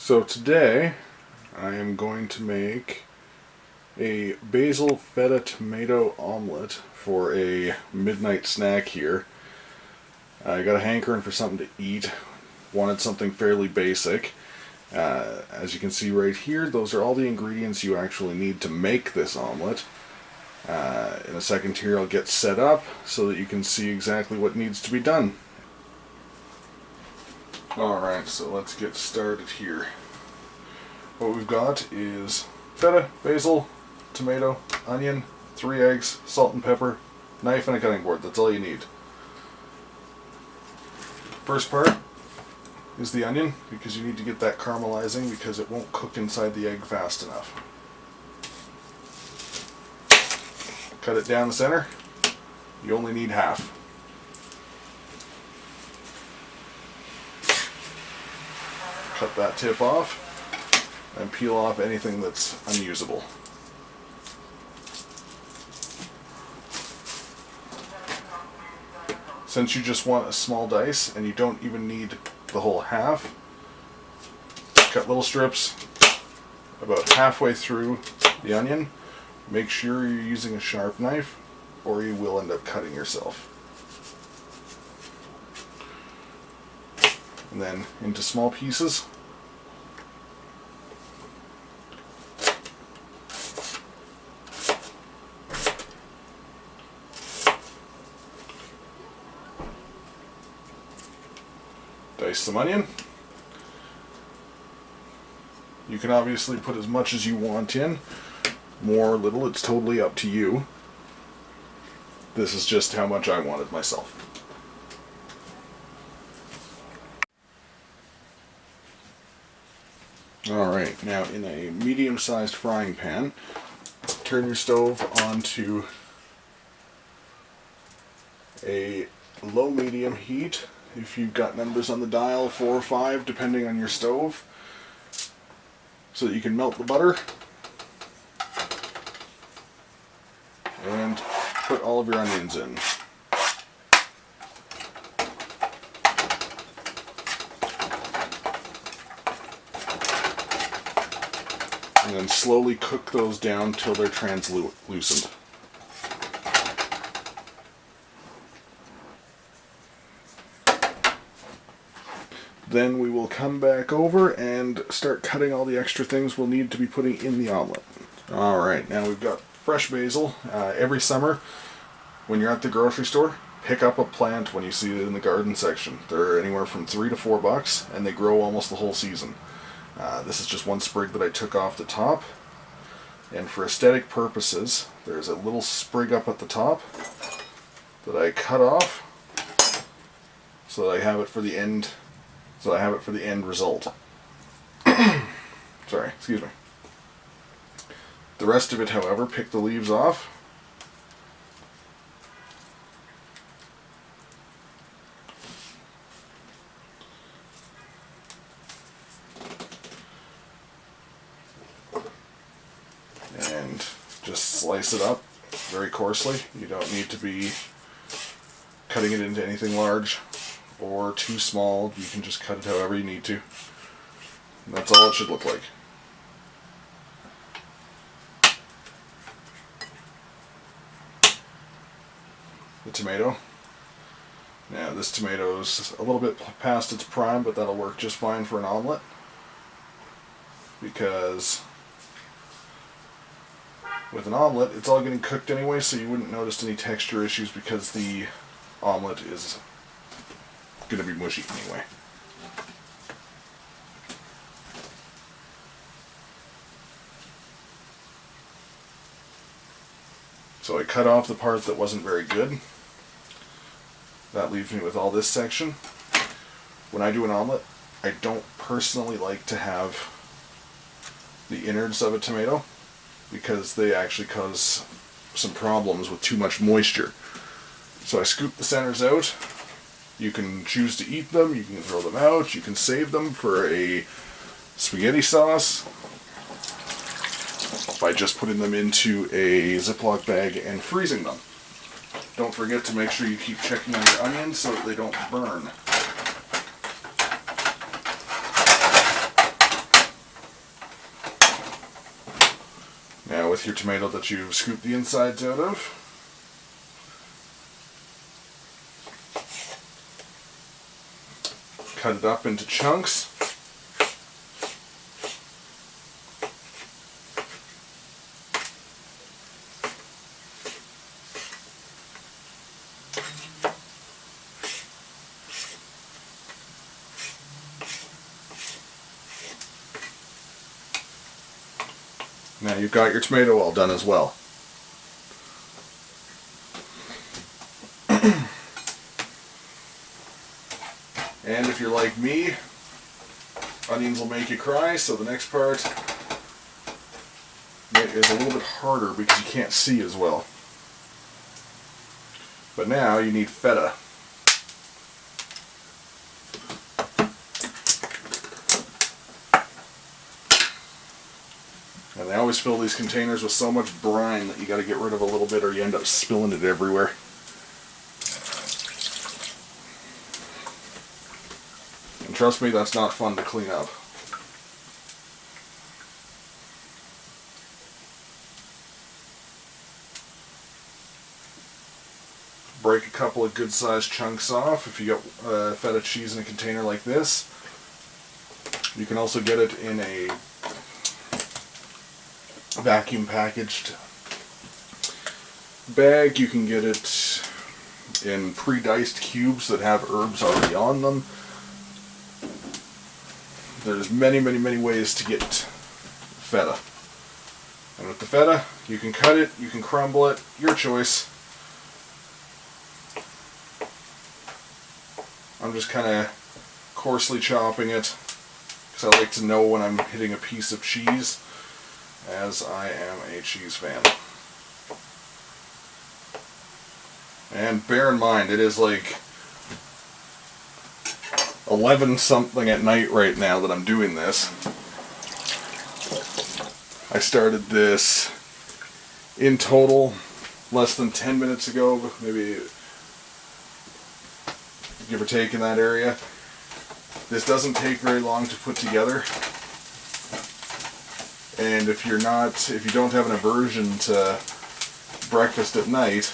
So today I am going to make a basil feta tomato omelette for a midnight snack here. I got a hankering for something to eat. Wanted something fairly basic. As you can see right here, those are all the ingredients you actually need to make this omelette. In a second here I'll get set up so that you can see exactly what needs to be done. Alright, so let's get started here. What we've got is feta, basil, tomato, onion, 3 eggs, salt and pepper, knife and a cutting board. That's all you need. First part is the onion, because you need to get that caramelizing because it won't cook inside the egg fast enough. Cut it down the center. You only need half. Cut that tip off and peel off anything that's unusable. Since you just want a small dice and you don't even need the whole half, cut little strips about halfway through the onion. Make sure you're using a sharp knife or you will end up cutting yourself. And then into small pieces. Dice some onion. You can obviously put as much as you want in, more or little, it's totally up to you. This is just how much I wanted myself. Alright, now in a medium-sized frying pan, turn your stove onto a low-medium heat. If you've got numbers on the dial, 4 or 5, depending on your stove, so that you can melt the butter and put all of your onions in. And then slowly cook those down till they're translucent. Then we will come back over and start cutting all the extra things we'll need to be putting in the omelette. Alright, now we've got fresh basil. Every summer, when you're at the grocery store, pick up a plant when you see it in the garden section. They're anywhere from $3 to $4 and they grow almost the whole season. This is just one sprig that I took off the top. And for aesthetic purposes, there's a little sprig up at the top that I cut off so that I have it for the end. So I have it for the end result. Sorry, excuse me. The rest of it, however, pick the leaves off. And just slice it up very coarsely. You don't need to be cutting it into anything large or too small. You can just cut it however you need to. And that's all it should look like. The tomato. Now this tomato is a little bit past its prime, but that'll work just fine for an omelette, because with an omelette it's all getting cooked anyway, so you wouldn't notice any texture issues because the omelette is going to be mushy anyway. So I cut off the part that wasn't very good. That leaves me with all this section. When I do an omelette, I don't personally like to have the innards of a tomato because they actually cause some problems with too much moisture. So I scoop the centers out. You can choose to eat them, you can throw them out, you can save them for a spaghetti sauce by just putting them into a Ziploc bag and freezing them. Don't forget to make sure you keep checking on your onions so that they don't burn. with your tomato that you've scooped the insides out of. Cut it up into chunks. Now you've got your tomato all done as well. And if you're like me, onions will make you cry, so the next part is a little bit harder because you can't see as well. But now you need feta. And they always fill these containers with so much brine that you got to get rid of a little bit or you end up spilling it everywhere. And trust me, that's not fun to clean up. Break a couple of good sized chunks off if you got feta cheese in a container like this. You can also get it in a vacuum packaged bag. You can get it in pre-diced cubes that have herbs already on them. There's many ways to get feta. And with the feta, you can cut it, you can crumble it, your choice. I'm just kind of coarsely chopping it because I like to know when I'm hitting a piece of cheese, as I am a cheese fan. And bear in mind, it is like 11 something at night right now that I'm doing this. I started this in total less than 10 minutes ago, maybe give or take in that area. This doesn't take very long to put together. And if you don't have an aversion to breakfast at night,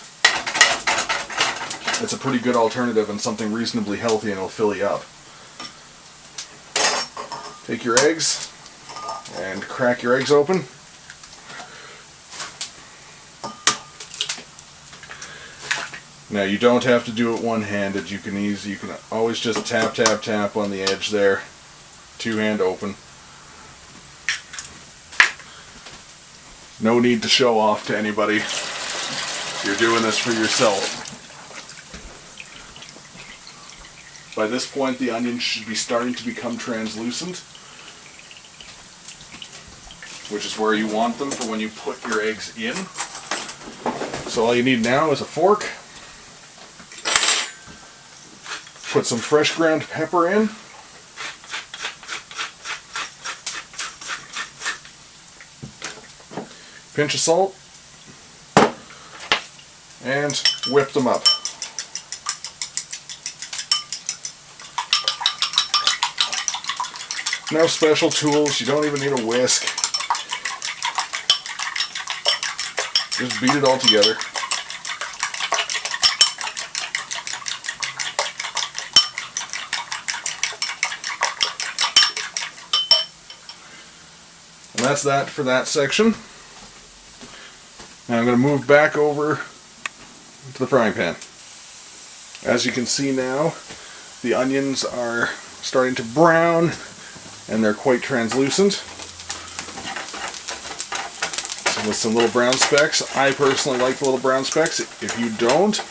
it's a pretty good alternative and something reasonably healthy, and it'll fill you up. Take your eggs and crack your eggs open. Now you don't have to do it one-handed. You can always just tap on the edge there. Two-hand open. No need to show off to anybody. You're doing this for yourself. By this point, the onions should be starting to become translucent, which is where you want them for when you put your eggs in. So all you need now is a fork. Put some fresh ground pepper in. Pinch of salt. And whip them up. No special tools, you don't even need a whisk. Just beat it all together. And that's that for that section. Now I'm going to move back over to the frying pan. As you can see now, the onions are starting to brown and they're quite translucent. With some little brown specks. I personally like the little brown specks. If you don't,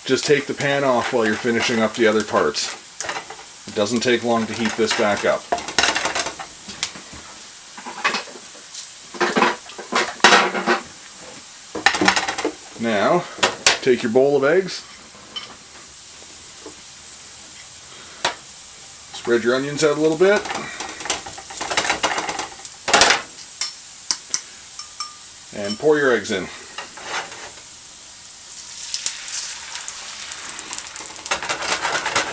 just take the pan off while you're finishing up the other parts. It doesn't take long to heat this back up. Now, take your bowl of eggs. Spread your onions out a little bit. And pour your eggs in.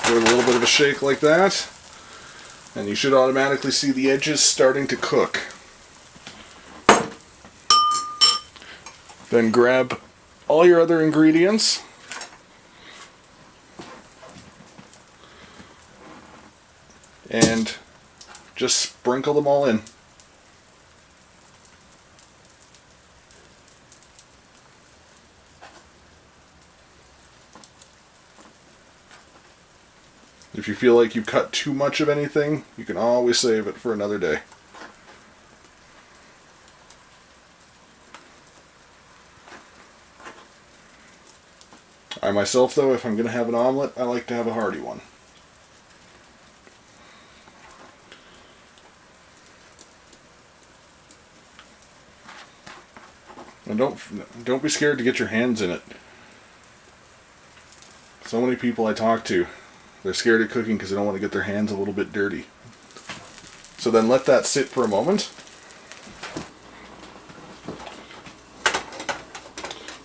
Give it a little bit of a shake like that, and you should automatically see the edges starting to cook. Then grab all your other ingredients and just sprinkle them all in. If you feel like you've cut too much of anything, you can always save it for another day. I myself, though, if I'm going to have an omelette, I like to have a hearty one. And don't be scared to get your hands in it. So many people I talk to, they're scared of cooking because they don't want to get their hands a little bit dirty. So then let that sit for a moment.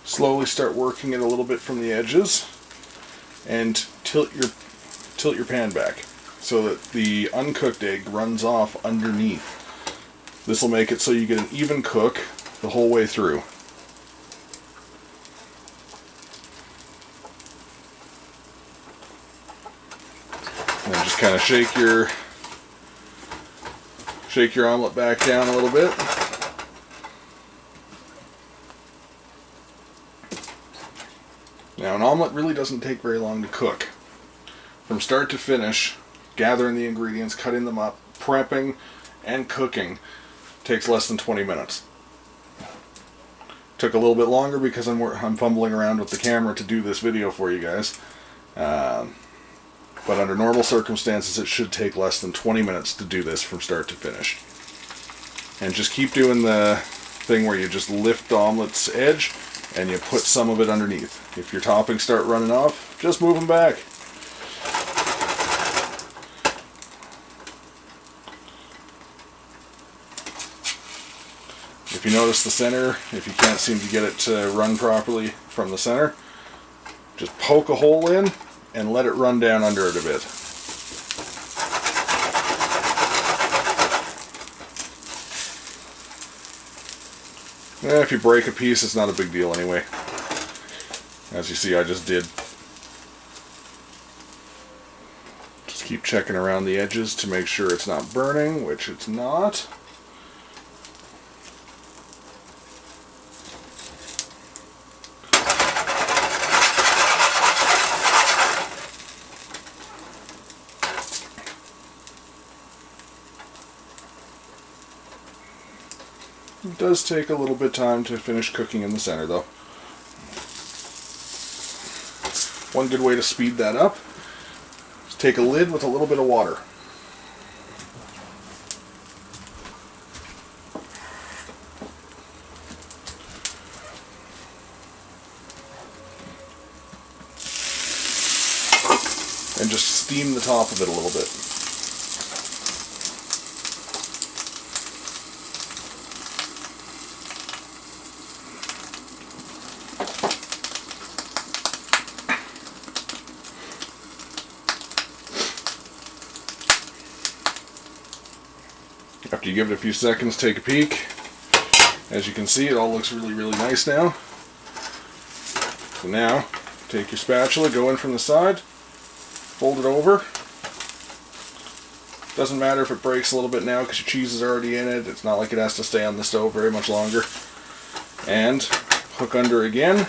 Slowly start working it a little bit from the edges, and tilt your pan back so that the uncooked egg runs off underneath. This will make it so you get an even cook the whole way through. And just kind of shake your omelet back down a little bit. Now, an omelet really doesn't take very long to cook. From start to finish, gathering the ingredients, cutting them up, prepping, and cooking takes less than 20 minutes. Took a little bit longer because I'm fumbling around with the camera to do this video for you guys. But under normal circumstances, it should take less than 20 minutes to do this from start to finish. And just keep doing the thing where you just lift the omelet's edge and you put some of it underneath. If your toppings start running off, just move them back. If you notice the center, if you can't seem to get it to run properly from the center, just poke a hole in and let it run down under it a bit. If you break a piece, it's not a big deal anyway. As you see, I just did. Just keep checking around the edges to make sure it's not burning, which it's not. It does take a little bit of time to finish cooking in the center, though. One good way to speed that up is take a lid with a little bit of water. And just steam the top of it a little bit. After you give it a few seconds, take a peek. As you can see, it all looks really, really nice now. So now, take your spatula, go in from the side, fold it over. Doesn't matter if it breaks a little bit now because your cheese is already in it. It's not like it has to stay on the stove very much longer. And hook under again,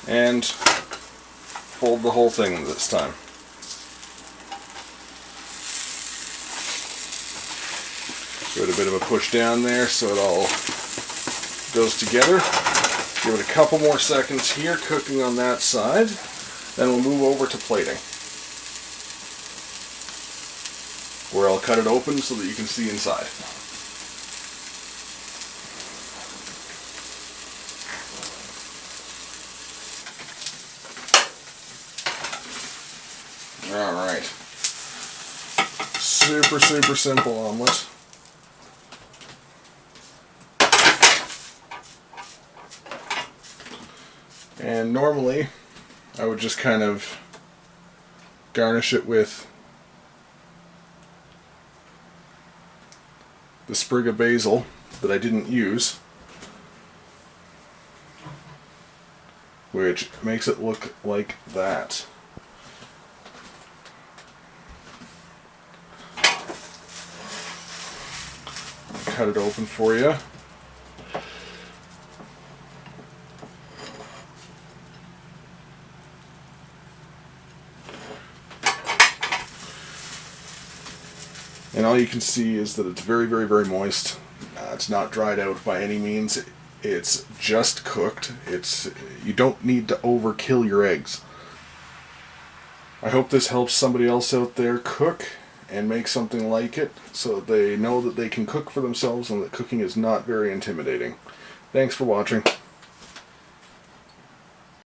and fold the whole thing this time. Give it a bit of a push down there so it all goes together. Give it a couple more seconds here cooking on that side. Then we'll move over to plating, where I'll cut it open so that you can see inside. Alright. Super, super simple omelet. And normally, I would just kind of garnish it with the sprig of basil that I didn't use. which makes it look like that. Cut it open for you. And all you can see is that it's very, very, very moist. It's not dried out by any means. It's just cooked. You don't need to overkill your eggs. I hope this helps somebody else out there cook and make something like it, so that they know that they can cook for themselves and that cooking is not very intimidating. Thanks for watching.